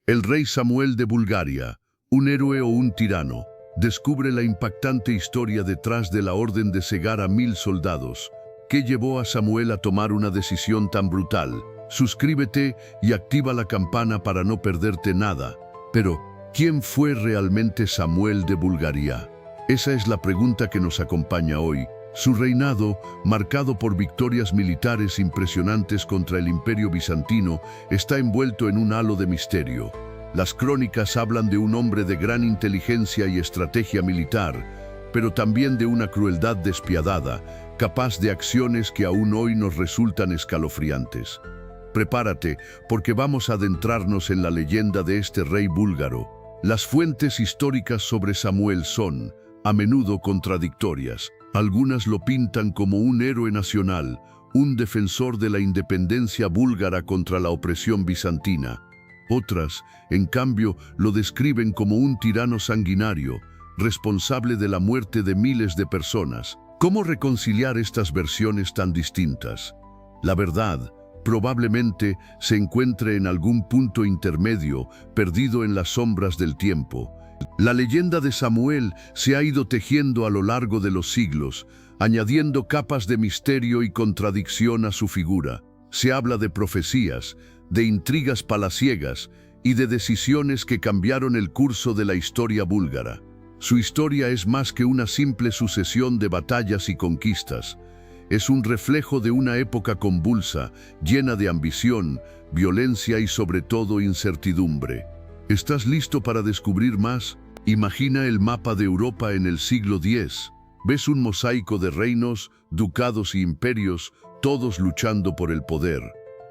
El rey Samuel de Bulgaria, un héroe o un tirano, descubre la impactante historia detrás de la orden de cegar a 1000 soldados. ¿Qué llevó a Samuel a tomar una decisión tan brutal? Suscríbete y activa la campana para no perderte nada. Pero, ¿quién fue realmente Samuel de Bulgaria? Esa es la pregunta que nos acompaña hoy. Su reinado, marcado por victorias militares impresionantes contra el Imperio Bizantino, está envuelto en un halo de misterio. Las crónicas hablan de un hombre de gran inteligencia y estrategia militar, pero también de una crueldad despiadada, capaz de acciones que aún hoy nos resultan escalofriantes. Prepárate, porque vamos a adentrarnos en la leyenda de este rey búlgaro. Las fuentes históricas sobre Samuel son, a menudo, contradictorias. Algunas lo pintan como un héroe nacional, un defensor de la independencia búlgara contra la opresión bizantina. Otras, en cambio, lo describen como un tirano sanguinario, responsable de la muerte de miles de personas. ¿Cómo reconciliar estas versiones tan distintas? La verdad, probablemente, se encuentre en algún punto intermedio, perdido en las sombras del tiempo. La leyenda de Samuel se ha ido tejiendo a lo largo de los siglos, añadiendo capas de misterio y contradicción a su figura. Se habla de profecías, de intrigas palaciegas y de decisiones que cambiaron el curso de la historia búlgara. Su historia es más que una simple sucesión de batallas y conquistas. Es un reflejo de una época convulsa, llena de ambición, violencia y sobre todo incertidumbre. ¿Estás listo para descubrir más? Imagina el mapa de Europa en el siglo X. Ves un mosaico de reinos, ducados y imperios, todos luchando por el poder.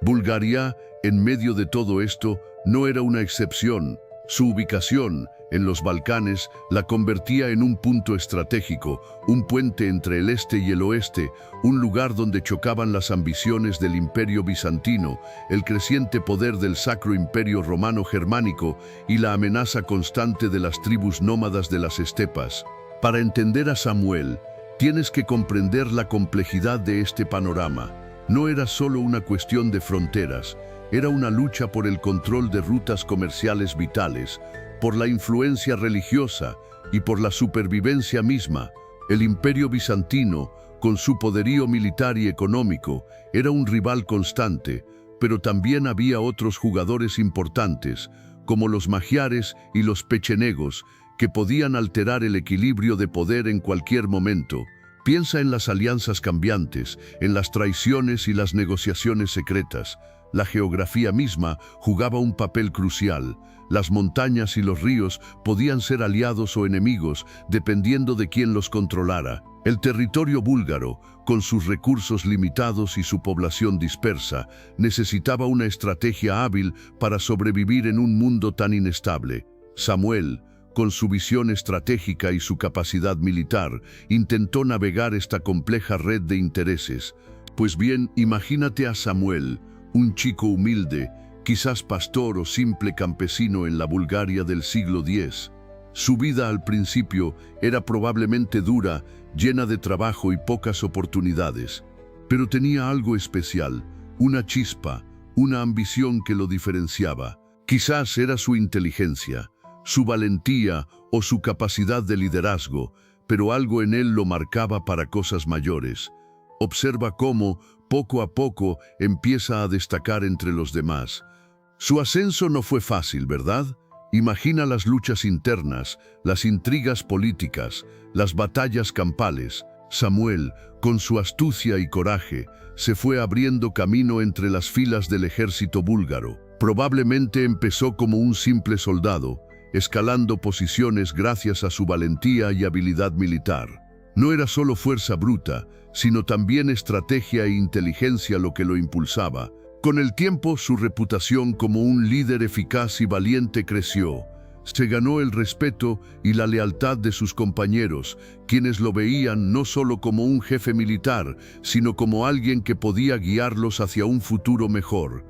Bulgaria, en medio de todo esto, no era una excepción. Su ubicación, en los Balcanes, la convertía en un punto estratégico, un puente entre el este y el oeste, un lugar donde chocaban las ambiciones del Imperio Bizantino, el creciente poder del Sacro Imperio Romano Germánico y la amenaza constante de las tribus nómadas de las estepas. Para entender a Samuel, tienes que comprender la complejidad de este panorama. No era solo una cuestión de fronteras, era una lucha por el control de rutas comerciales vitales, por la influencia religiosa y por la supervivencia misma. El Imperio Bizantino, con su poderío militar y económico, era un rival constante, pero también había otros jugadores importantes, como los magiares y los pechenegos, que podían alterar el equilibrio de poder en cualquier momento. Piensa en las alianzas cambiantes, en las traiciones y las negociaciones secretas. La geografía misma jugaba un papel crucial. Las montañas y los ríos podían ser aliados o enemigos, dependiendo de quién los controlara. El territorio búlgaro, con sus recursos limitados y su población dispersa, necesitaba una estrategia hábil para sobrevivir en un mundo tan inestable. Samuel, con su visión estratégica y su capacidad militar, intentó navegar esta compleja red de intereses. Pues bien, imagínate a Samuel, un chico humilde, quizás pastor o simple campesino en la Bulgaria del siglo X. Su vida al principio era probablemente dura, llena de trabajo y pocas oportunidades. Pero tenía algo especial, una chispa, una ambición que lo diferenciaba. Quizás era su inteligencia, su valentía o su capacidad de liderazgo, pero algo en él lo marcaba para cosas mayores. Observa cómo, poco a poco, empieza a destacar entre los demás. Su ascenso no fue fácil, ¿verdad? Imagina las luchas internas, las intrigas políticas, las batallas campales. Samuel, con su astucia y coraje, se fue abriendo camino entre las filas del ejército búlgaro. Probablemente empezó como un simple soldado, escalando posiciones gracias a su valentía y habilidad militar. No era solo fuerza bruta, sino también estrategia e inteligencia lo que lo impulsaba. Con el tiempo, su reputación como un líder eficaz y valiente creció. Se ganó el respeto y la lealtad de sus compañeros, quienes lo veían no solo como un jefe militar, sino como alguien que podía guiarlos hacia un futuro mejor.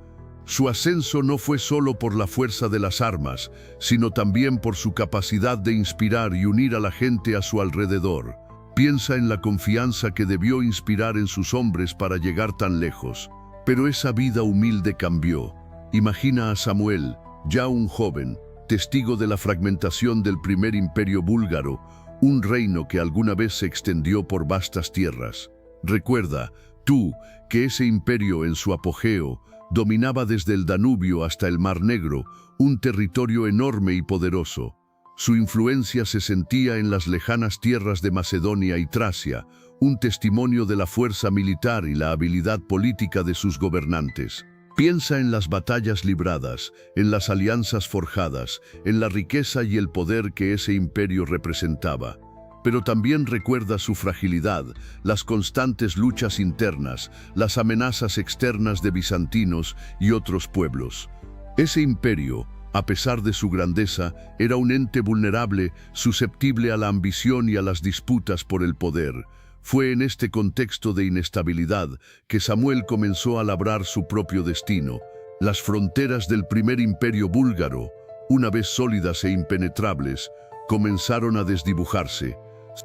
Su ascenso no fue solo por la fuerza de las armas, sino también por su capacidad de inspirar y unir a la gente a su alrededor. Piensa en la confianza que debió inspirar en sus hombres para llegar tan lejos. Pero esa vida humilde cambió. Imagina a Samuel, ya un joven, testigo de la fragmentación del primer imperio búlgaro, un reino que alguna vez se extendió por vastas tierras. Recuerda, tú, que ese imperio en su apogeo dominaba desde el Danubio hasta el Mar Negro, un territorio enorme y poderoso. Su influencia se sentía en las lejanas tierras de Macedonia y Tracia, un testimonio de la fuerza militar y la habilidad política de sus gobernantes. Piensa en las batallas libradas, en las alianzas forjadas, en la riqueza y el poder que ese imperio representaba. Pero también recuerda su fragilidad, las constantes luchas internas, las amenazas externas de bizantinos y otros pueblos. Ese imperio, a pesar de su grandeza, era un ente vulnerable, susceptible a la ambición y a las disputas por el poder. Fue en este contexto de inestabilidad que Samuel comenzó a labrar su propio destino. Las fronteras del primer imperio búlgaro, una vez sólidas e impenetrables, comenzaron a desdibujarse.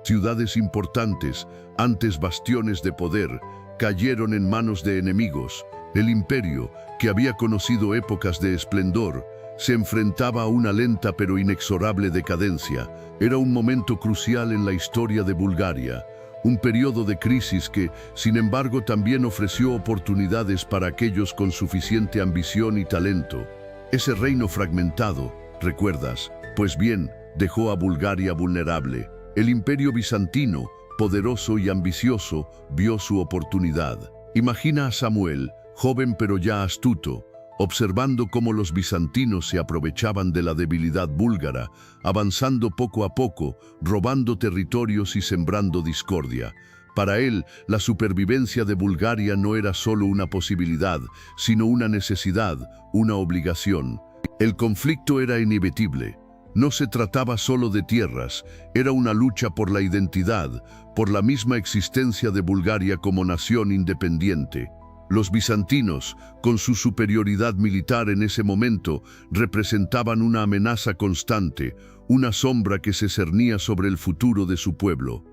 Ciudades importantes, antes bastiones de poder, cayeron en manos de enemigos. El imperio, que había conocido épocas de esplendor, se enfrentaba a una lenta pero inexorable decadencia. Era un momento crucial en la historia de Bulgaria. Un periodo de crisis que, sin embargo, también ofreció oportunidades para aquellos con suficiente ambición y talento. Ese reino fragmentado, ¿recuerdas? Pues bien, dejó a Bulgaria vulnerable. El imperio bizantino, poderoso y ambicioso, vio su oportunidad. Imagina a Samuel, joven pero ya astuto, observando cómo los bizantinos se aprovechaban de la debilidad búlgara, avanzando poco a poco, robando territorios y sembrando discordia. Para él, la supervivencia de Bulgaria no era solo una posibilidad, sino una necesidad, una obligación. El conflicto era inevitable. No se trataba solo de tierras, era una lucha por la identidad, por la misma existencia de Bulgaria como nación independiente. Los bizantinos, con su superioridad militar en ese momento, representaban una amenaza constante, una sombra que se cernía sobre el futuro de su pueblo.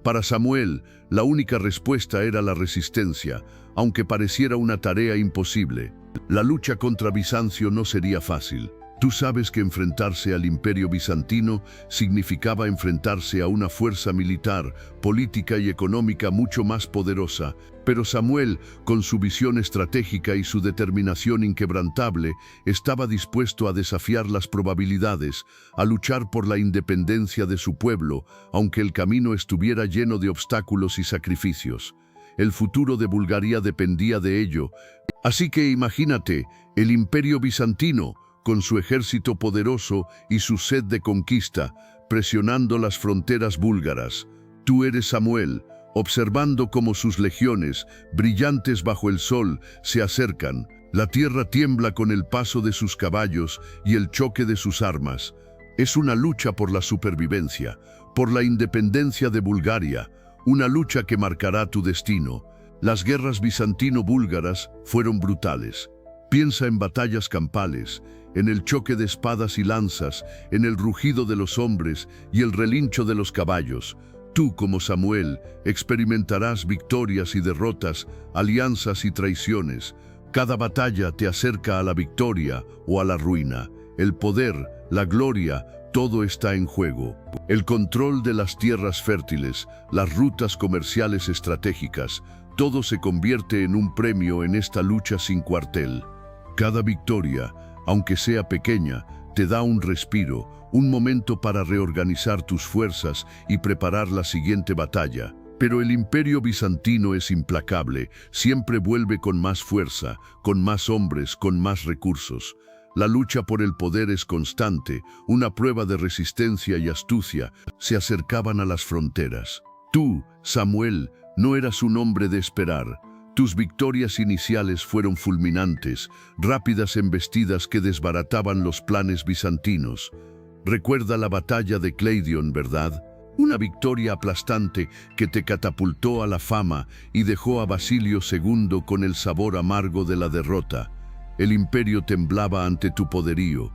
Para Samuel, la única respuesta era la resistencia, aunque pareciera una tarea imposible. La lucha contra Bizancio no sería fácil. Tú sabes que enfrentarse al imperio bizantino significaba enfrentarse a una fuerza militar, política y económica mucho más poderosa, pero Samuel, con su visión estratégica y su determinación inquebrantable, estaba dispuesto a desafiar las probabilidades, a luchar por la independencia de su pueblo, aunque el camino estuviera lleno de obstáculos y sacrificios. El futuro de Bulgaria dependía de ello. Así que imagínate, el imperio bizantino, con su ejército poderoso y su sed de conquista, presionando las fronteras búlgaras. Tú eres Samuel, observando cómo sus legiones, brillantes bajo el sol, se acercan. La tierra tiembla con el paso de sus caballos y el choque de sus armas. Es una lucha por la supervivencia, por la independencia de Bulgaria, una lucha que marcará tu destino. Las guerras bizantino-búlgaras fueron brutales. Piensa en batallas campales, en el choque de espadas y lanzas, en el rugido de los hombres y el relincho de los caballos. Tú, como Samuel, experimentarás victorias y derrotas, alianzas y traiciones. Cada batalla te acerca a la victoria o a la ruina. El poder, la gloria, todo está en juego. El control de las tierras fértiles, las rutas comerciales estratégicas, todo se convierte en un premio en esta lucha sin cuartel. Cada victoria, aunque sea pequeña, te da un respiro, un momento para reorganizar tus fuerzas y preparar la siguiente batalla. Pero el imperio bizantino es implacable, siempre vuelve con más fuerza, con más hombres, con más recursos. La lucha por el poder es constante, una prueba de resistencia y astucia. Se acercaban a las fronteras. Tú, Samuel, no eras un hombre de esperar. Tus victorias iniciales fueron fulminantes, rápidas embestidas que desbarataban los planes bizantinos. Recuerda la batalla de Cleidion, ¿verdad? Una victoria aplastante que te catapultó a la fama y dejó a Basilio II con el sabor amargo de la derrota. El imperio temblaba ante tu poderío.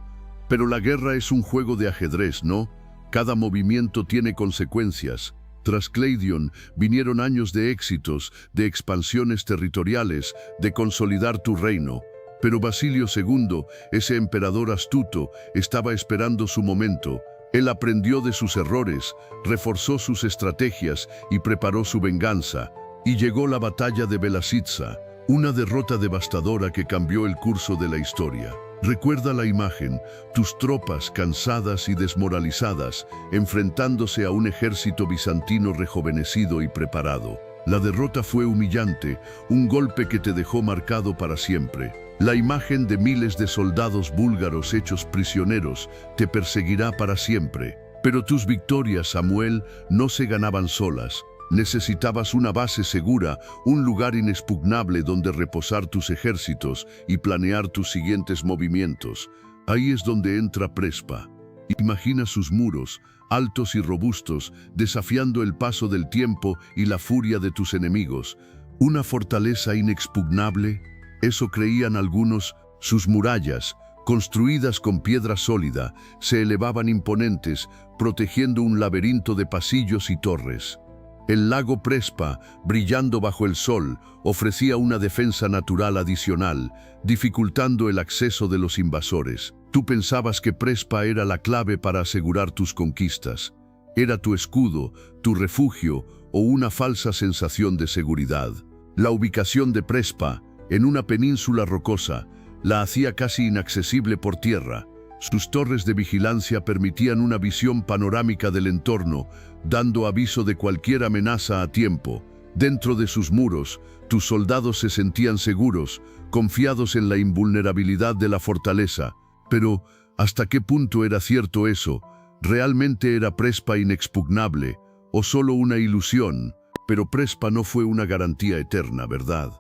Pero la guerra es un juego de ajedrez, ¿no? Cada movimiento tiene consecuencias. Tras Cleidion vinieron años de éxitos, de expansiones territoriales, de consolidar tu reino. Pero Basilio II, ese emperador astuto, estaba esperando su momento. Él aprendió de sus errores, reforzó sus estrategias y preparó su venganza. Y llegó la batalla de Belasitsa, una derrota devastadora que cambió el curso de la historia. Recuerda la imagen, tus tropas cansadas y desmoralizadas, enfrentándose a un ejército bizantino rejuvenecido y preparado. La derrota fue humillante, un golpe que te dejó marcado para siempre. La imagen de miles de soldados búlgaros hechos prisioneros te perseguirá para siempre. Pero tus victorias, Samuel, no se ganaban solas. Necesitabas una base segura, un lugar inexpugnable donde reposar tus ejércitos y planear tus siguientes movimientos. Ahí es donde entra Prespa. Imagina sus muros, altos y robustos, desafiando el paso del tiempo y la furia de tus enemigos. Una fortaleza inexpugnable, eso creían algunos. Sus murallas, construidas con piedra sólida, se elevaban imponentes, protegiendo un laberinto de pasillos y torres. El lago Prespa, brillando bajo el sol, ofrecía una defensa natural adicional, dificultando el acceso de los invasores. Tú pensabas que Prespa era la clave para asegurar tus conquistas. Era tu escudo, tu refugio o una falsa sensación de seguridad. La ubicación de Prespa, en una península rocosa, la hacía casi inaccesible por tierra. Sus torres de vigilancia permitían una visión panorámica del entorno, dando aviso de cualquier amenaza a tiempo. Dentro de sus muros, tus soldados se sentían seguros, confiados en la invulnerabilidad de la fortaleza. Pero, ¿hasta qué punto era cierto eso? ¿Realmente era Prespa inexpugnable o solo una ilusión? Pero Prespa no fue una garantía eterna, ¿verdad?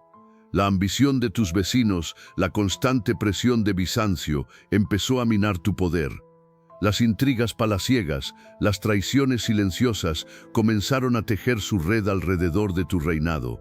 La ambición de tus vecinos, la constante presión de Bizancio, empezó a minar tu poder. Las intrigas palaciegas, las traiciones silenciosas, comenzaron a tejer su red alrededor de tu reinado.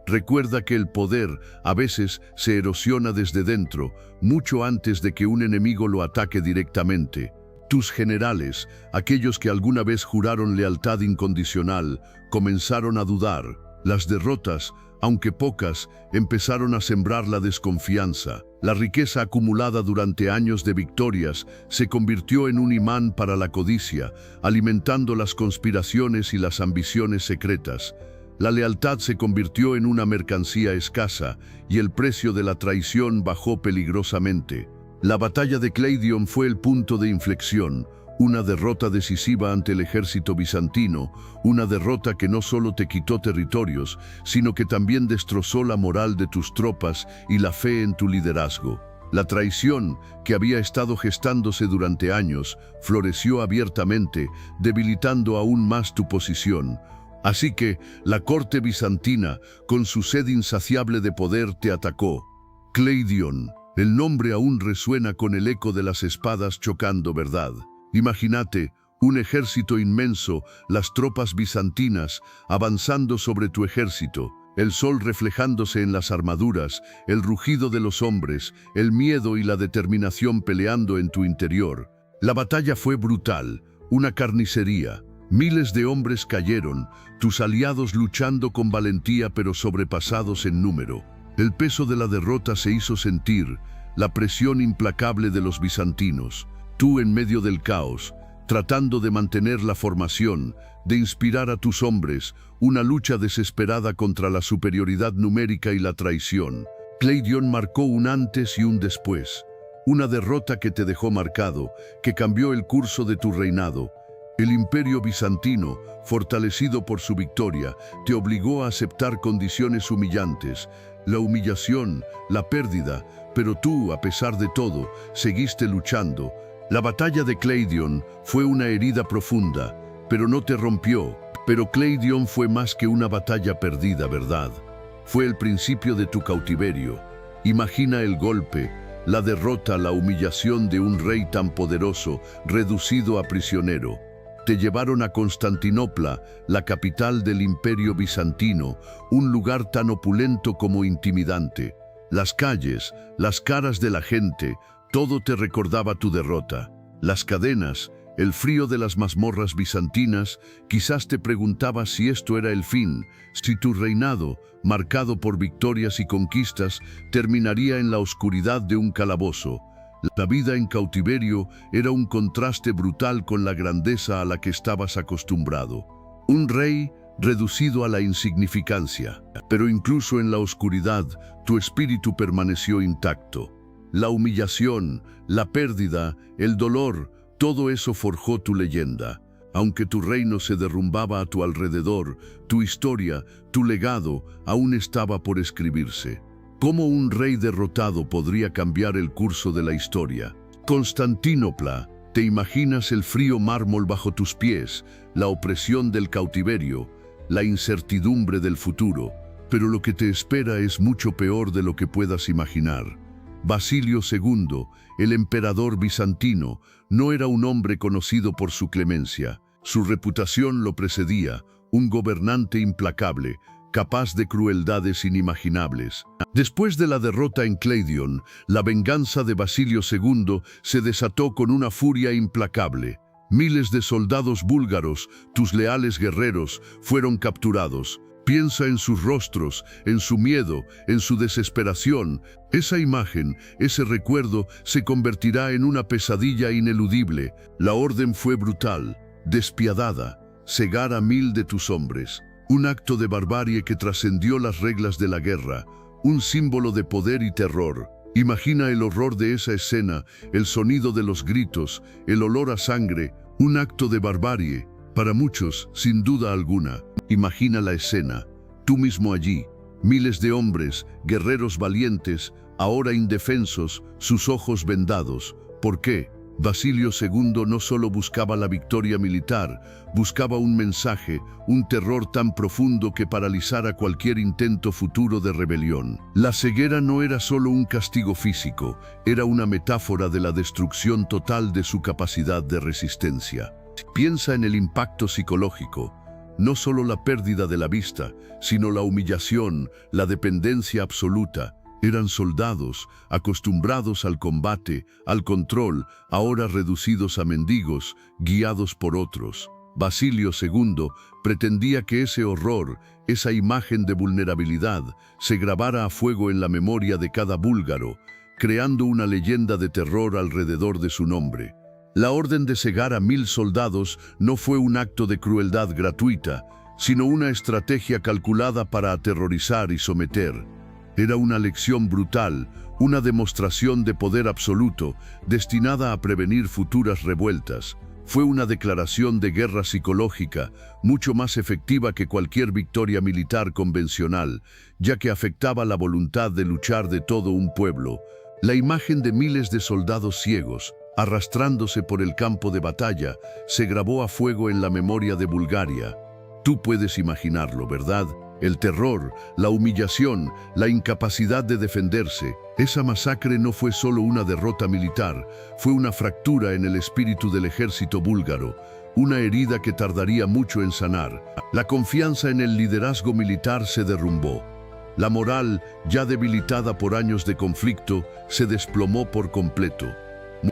Recuerda que el poder, a veces, se erosiona desde dentro, mucho antes de que un enemigo lo ataque directamente. Tus generales, aquellos que alguna vez juraron lealtad incondicional, comenzaron a dudar. Las derrotas, aunque pocas, empezaron a sembrar la desconfianza. La riqueza acumulada durante años de victorias se convirtió en un imán para la codicia, alimentando las conspiraciones y las ambiciones secretas. La lealtad se convirtió en una mercancía escasa y el precio de la traición bajó peligrosamente. La batalla de Cleidion fue el punto de inflexión, una derrota decisiva ante el ejército bizantino, una derrota que no solo te quitó territorios, sino que también destrozó la moral de tus tropas y la fe en tu liderazgo. La traición, que había estado gestándose durante años, floreció abiertamente, debilitando aún más tu posición. Así que la corte bizantina, con su sed insaciable de poder, te atacó. Cleidion, el nombre aún resuena con el eco de las espadas chocando, ¿verdad? Imagínate, un ejército inmenso, las tropas bizantinas, avanzando sobre tu ejército, el sol reflejándose en las armaduras, el rugido de los hombres, el miedo y la determinación peleando en tu interior. La batalla fue brutal, una carnicería. Miles de hombres cayeron, tus aliados luchando con valentía pero sobrepasados en número. El peso de la derrota se hizo sentir, la presión implacable de los bizantinos. Tú en medio del caos, tratando de mantener la formación, de inspirar a tus hombres, una lucha desesperada contra la superioridad numérica y la traición. Cleidion marcó un antes y un después, una derrota que te dejó marcado, que cambió el curso de tu reinado. El imperio bizantino, fortalecido por su victoria, te obligó a aceptar condiciones humillantes, la humillación, la pérdida, pero tú, a pesar de todo, seguiste luchando. La batalla de Cleidion fue una herida profunda, pero no te rompió. Pero Cleidion fue más que una batalla perdida, ¿verdad? Fue el principio de tu cautiverio. Imagina el golpe, la derrota, la humillación de un rey tan poderoso, reducido a prisionero. Te llevaron a Constantinopla, la capital del imperio bizantino, un lugar tan opulento como intimidante. Las calles, las caras de la gente, todo te recordaba tu derrota. Las cadenas, El frío de las mazmorras bizantinas quizás te preguntaba si esto era el fin, si tu reinado, marcado por victorias y conquistas, terminaría en la oscuridad de un calabozo. La vida en cautiverio era un contraste brutal con la grandeza a la que estabas acostumbrado. Un rey reducido a la insignificancia, pero incluso en la oscuridad, tu espíritu permaneció intacto. La humillación, la pérdida, el dolor, todo eso forjó tu leyenda. Aunque tu reino se derrumbaba a tu alrededor, tu historia, tu legado, aún estaba por escribirse. ¿Cómo un rey derrotado podría cambiar el curso de la historia? Constantinopla, te imaginas el frío mármol bajo tus pies, la opresión del cautiverio, la incertidumbre del futuro, pero lo que te espera es mucho peor de lo que puedas imaginar. Basilio II, el emperador bizantino, no era un hombre conocido por su clemencia. Su reputación lo precedía, un gobernante implacable, capaz de crueldades inimaginables. Después de la derrota en Cleidion, la venganza de Basilio II se desató con una furia implacable. Miles de soldados búlgaros, tus leales guerreros, fueron capturados. Piensa en sus rostros, en su miedo, en su desesperación. Esa imagen, ese recuerdo, se convertirá en una pesadilla ineludible. La orden fue brutal, despiadada, cegar a 1000 de tus hombres. Un acto de barbarie que trascendió las reglas de la guerra, un símbolo de poder y terror. Imagina el horror de esa escena, el sonido de los gritos, el olor a sangre, un acto de barbarie. Para muchos, sin duda alguna. Imagina la escena, tú mismo allí, miles de hombres, guerreros valientes, ahora indefensos, sus ojos vendados. ¿Por qué? Basilio II no solo buscaba la victoria militar, buscaba un mensaje, un terror tan profundo que paralizara cualquier intento futuro de rebelión. La ceguera no era solo un castigo físico, era una metáfora de la destrucción total de su capacidad de resistencia. Piensa en el impacto psicológico, no solo la pérdida de la vista, sino la humillación, la dependencia absoluta. Eran soldados, acostumbrados al combate, al control, ahora reducidos a mendigos, guiados por otros. Basilio II pretendía que ese horror, esa imagen de vulnerabilidad, se grabara a fuego en la memoria de cada búlgaro, creando una leyenda de terror alrededor de su nombre. La orden de cegar a 1000 soldados no fue un acto de crueldad gratuita, sino una estrategia calculada para aterrorizar y someter. Era una lección brutal, una demostración de poder absoluto, destinada a prevenir futuras revueltas. Fue una declaración de guerra psicológica, mucho más efectiva que cualquier victoria militar convencional, ya que afectaba la voluntad de luchar de todo un pueblo. La imagen de miles de soldados ciegos, arrastrándose por el campo de batalla, se grabó a fuego en la memoria de Bulgaria. Tú puedes imaginarlo, ¿verdad? El terror, la humillación, la incapacidad de defenderse. Esa masacre no fue solo una derrota militar, fue una fractura en el espíritu del ejército búlgaro, una herida que tardaría mucho en sanar. La confianza en el liderazgo militar se derrumbó. La moral, ya debilitada por años de conflicto, se desplomó por completo.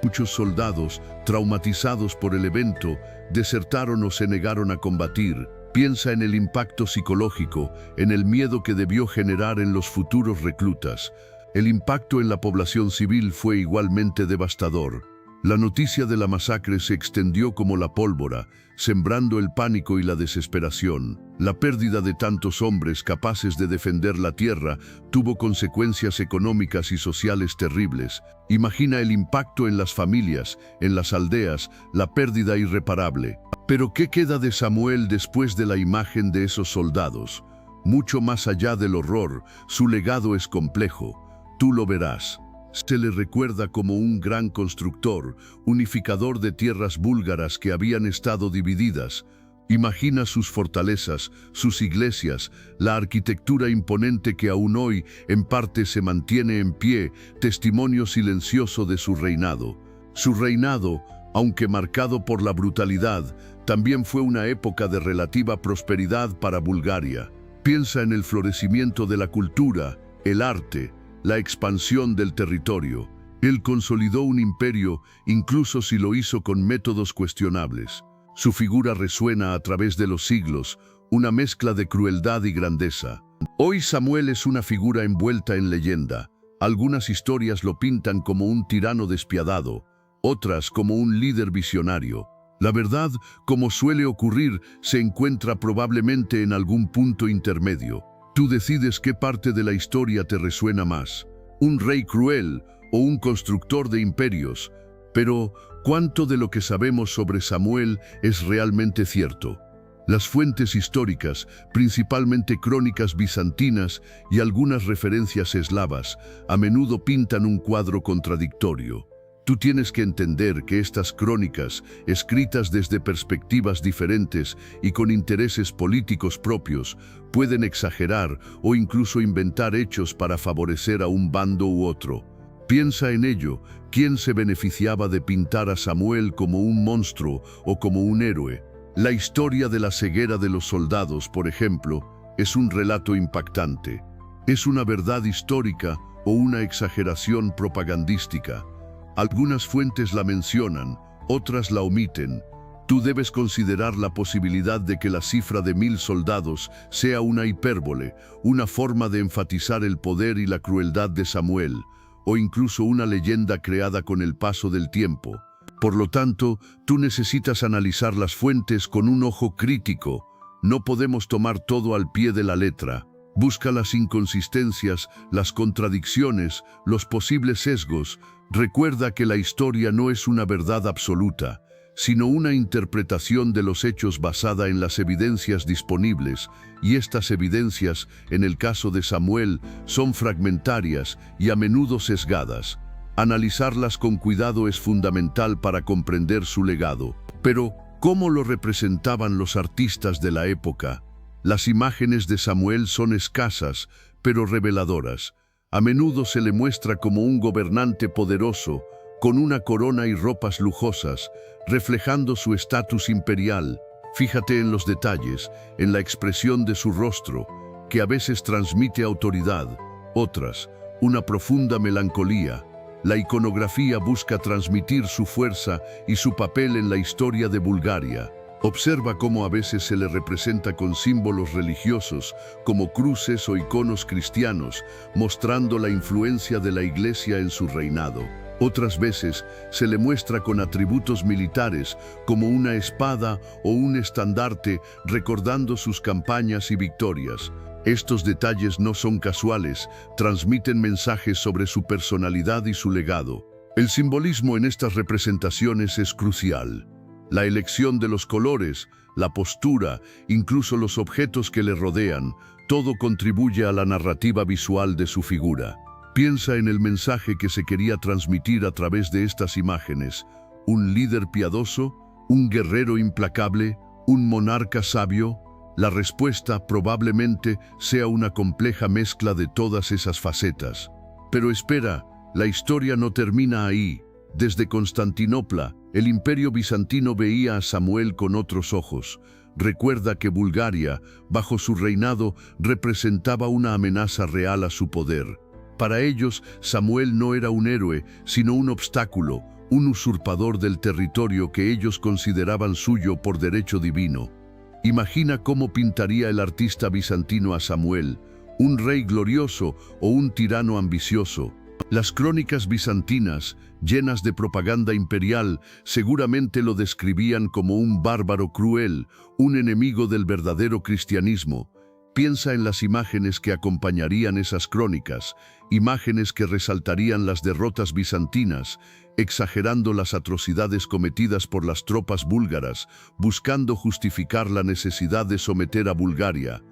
Muchos soldados, traumatizados por el evento, desertaron o se negaron a combatir. Piensa en el impacto psicológico, en el miedo que debió generar en los futuros reclutas. El impacto en la población civil fue igualmente devastador. La noticia de la masacre se extendió como la pólvora, sembrando el pánico y la desesperación. La pérdida de tantos hombres capaces de defender la tierra tuvo consecuencias económicas y sociales terribles. Imagina el impacto en las familias, en las aldeas, la pérdida irreparable. Pero ¿qué queda de Samuel después de la imagen de esos soldados? Mucho más allá del horror, su legado es complejo. Tú lo verás. Se le recuerda como un gran constructor, unificador de tierras búlgaras que habían estado divididas. Imagina sus fortalezas, sus iglesias, la arquitectura imponente que aún hoy en parte se mantiene en pie, testimonio silencioso de su reinado. Su reinado, aunque marcado por la brutalidad, también fue una época de relativa prosperidad para Bulgaria. Piensa en el florecimiento de la cultura, el arte, la expansión del territorio. Él consolidó un imperio, incluso si lo hizo con métodos cuestionables. Su figura resuena a través de los siglos, una mezcla de crueldad y grandeza. Hoy Samuel es una figura envuelta en leyenda. Algunas historias lo pintan como un tirano despiadado, otras como un líder visionario. La verdad, como suele ocurrir, se encuentra probablemente en algún punto intermedio. Tú decides qué parte de la historia te resuena más. Un rey cruel o un constructor de imperios. Pero, ¿cuánto de lo que sabemos sobre Samuel es realmente cierto? Las fuentes históricas, principalmente crónicas bizantinas y algunas referencias eslavas, a menudo pintan un cuadro contradictorio. Tú tienes que entender que estas crónicas, escritas desde perspectivas diferentes y con intereses políticos propios, pueden exagerar o incluso inventar hechos para favorecer a un bando u otro. Piensa en ello. ¿Quién se beneficiaba de pintar a Samuel como un monstruo o como un héroe? La historia de la ceguera de los soldados, por ejemplo, es un relato impactante. ¿Es una verdad histórica o una exageración propagandística? Algunas fuentes la mencionan, otras la omiten. Tú debes considerar la posibilidad de que la cifra de 1000 soldados sea una hipérbole, una forma de enfatizar el poder y la crueldad de Samuel, o incluso una leyenda creada con el paso del tiempo. Por lo tanto, tú necesitas analizar las fuentes con un ojo crítico. No podemos tomar todo al pie de la letra. Busca las inconsistencias, las contradicciones, los posibles sesgos. Recuerda que la historia no es una verdad absoluta, sino una interpretación de los hechos basada en las evidencias disponibles, y estas evidencias, en el caso de Samuel, son fragmentarias y a menudo sesgadas. Analizarlas con cuidado es fundamental para comprender su legado. Pero, ¿cómo lo representaban los artistas de la época? Las imágenes de Samuel son escasas, pero reveladoras. A menudo se le muestra como un gobernante poderoso, con una corona y ropas lujosas, reflejando su estatus imperial. Fíjate en los detalles, en la expresión de su rostro, que a veces transmite autoridad, otras, una profunda melancolía. La iconografía busca transmitir su fuerza y su papel en la historia de Bulgaria. Observa cómo a veces se le representa con símbolos religiosos, como cruces o iconos cristianos, mostrando la influencia de la Iglesia en su reinado. Otras veces se le muestra con atributos militares, como una espada o un estandarte, recordando sus campañas y victorias. Estos detalles no son casuales, transmiten mensajes sobre su personalidad y su legado. El simbolismo en estas representaciones es crucial. La elección de los colores, la postura, incluso los objetos que le rodean, todo contribuye a la narrativa visual de su figura. Piensa en el mensaje que se quería transmitir a través de estas imágenes. ¿Un líder piadoso? ¿Un guerrero implacable? ¿Un monarca sabio? La respuesta probablemente sea una compleja mezcla de todas esas facetas. Pero espera, la historia no termina ahí. Desde Constantinopla, el imperio bizantino veía a Samuel con otros ojos. Recuerda que Bulgaria, bajo su reinado, representaba una amenaza real a su poder. Para ellos, Samuel no era un héroe, sino un obstáculo, un usurpador del territorio que ellos consideraban suyo por derecho divino. Imagina cómo pintaría el artista bizantino a Samuel, un rey glorioso o un tirano ambicioso. Las crónicas bizantinas, llenas de propaganda imperial, seguramente lo describían como un bárbaro cruel, un enemigo del verdadero cristianismo. Piensa en las imágenes que acompañarían esas crónicas, imágenes que resaltarían las derrotas bizantinas, exagerando las atrocidades cometidas por las tropas búlgaras, buscando justificar la necesidad de someter a Bulgaria.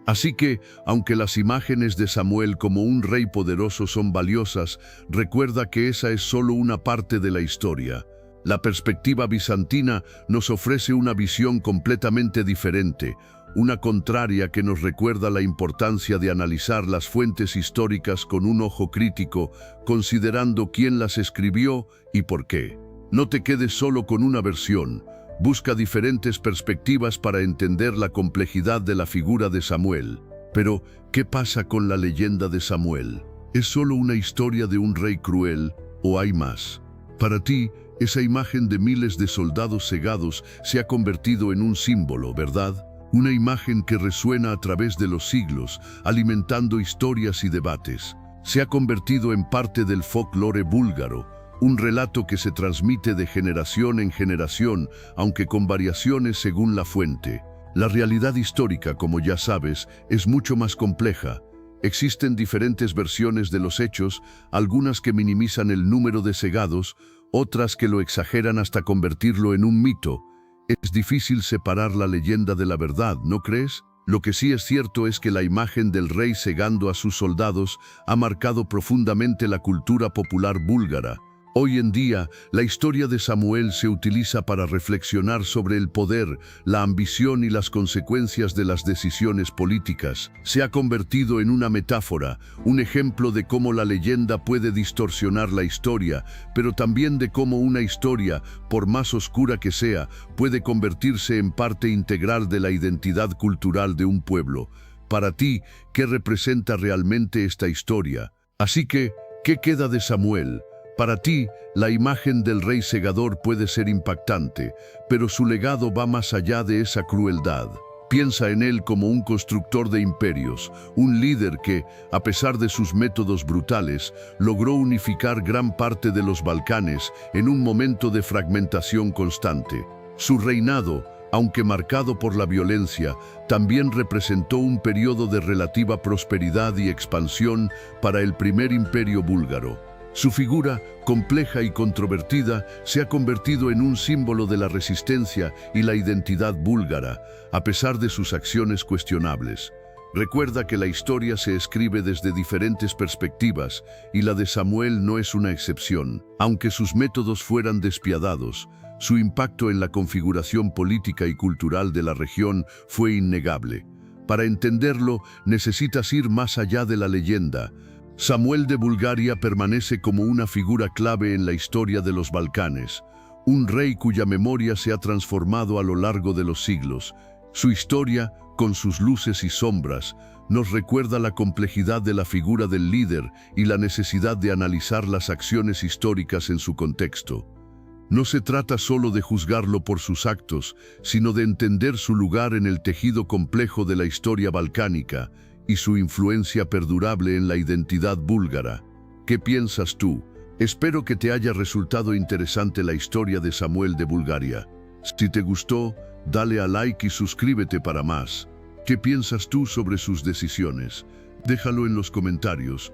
Así que, aunque las imágenes de Samuel como un rey poderoso son valiosas, recuerda que esa es solo una parte de la historia. La perspectiva bizantina nos ofrece una visión completamente diferente, una contraria que nos recuerda la importancia de analizar las fuentes históricas con un ojo crítico, considerando quién las escribió y por qué. No te quedes solo con una versión. Busca diferentes perspectivas para entender la complejidad de la figura de Samuel. Pero, ¿qué pasa con la leyenda de Samuel? ¿Es solo una historia de un rey cruel ¿O hay más? Para ti, esa imagen de miles de soldados cegados se ha convertido en un símbolo, ¿verdad? Una imagen que resuena a través de los siglos, alimentando historias y debates. Se ha convertido en parte del folclore búlgaro, un relato que se transmite de generación en generación, aunque con variaciones según la fuente. La realidad histórica, como ya sabes, es mucho más compleja. Existen diferentes versiones de los hechos, algunas que minimizan el número de cegados, otras que lo exageran hasta convertirlo en un mito. Es difícil separar la leyenda de la verdad, ¿no crees? Lo que sí es cierto es que la imagen del rey cegando a sus soldados ha marcado profundamente la cultura popular búlgara. Hoy en día, la historia de Samuel se utiliza para reflexionar sobre el poder, la ambición y las consecuencias de las decisiones políticas. Se ha convertido en una metáfora, un ejemplo de cómo la leyenda puede distorsionar la historia, pero también de cómo una historia, por más oscura que sea, puede convertirse en parte integral de la identidad cultural de un pueblo. Para ti, ¿qué representa realmente esta historia? Así que, ¿qué queda de Samuel? Para ti, la imagen del rey segador puede ser impactante, pero su legado va más allá de esa crueldad. Piensa en él como un constructor de imperios, un líder que, a pesar de sus métodos brutales, logró unificar gran parte de los Balcanes en un momento de fragmentación constante. Su reinado, aunque marcado por la violencia, también representó un periodo de relativa prosperidad y expansión para el primer imperio búlgaro. Su figura, compleja y controvertida, se ha convertido en un símbolo de la resistencia y la identidad búlgara, a pesar de sus acciones cuestionables. Recuerda que la historia se escribe desde diferentes perspectivas y la de Samuel no es una excepción. Aunque sus métodos fueran despiadados, su impacto en la configuración política y cultural de la región fue innegable. Para entenderlo, necesitas ir más allá de la leyenda. Samuel de Bulgaria permanece como una figura clave en la historia de los Balcanes, un rey cuya memoria se ha transformado a lo largo de los siglos. Su historia, con sus luces y sombras, nos recuerda la complejidad de la figura del líder y la necesidad de analizar las acciones históricas en su contexto. No se trata solo de juzgarlo por sus actos, sino de entender su lugar en el tejido complejo de la historia balcánica y su influencia perdurable en la identidad búlgara. ¿Qué piensas tú? Espero que te haya resultado interesante la historia de Samuel de Bulgaria. Si te gustó, dale a like y suscríbete para más. ¿Qué piensas tú sobre sus decisiones? Déjalo en los comentarios.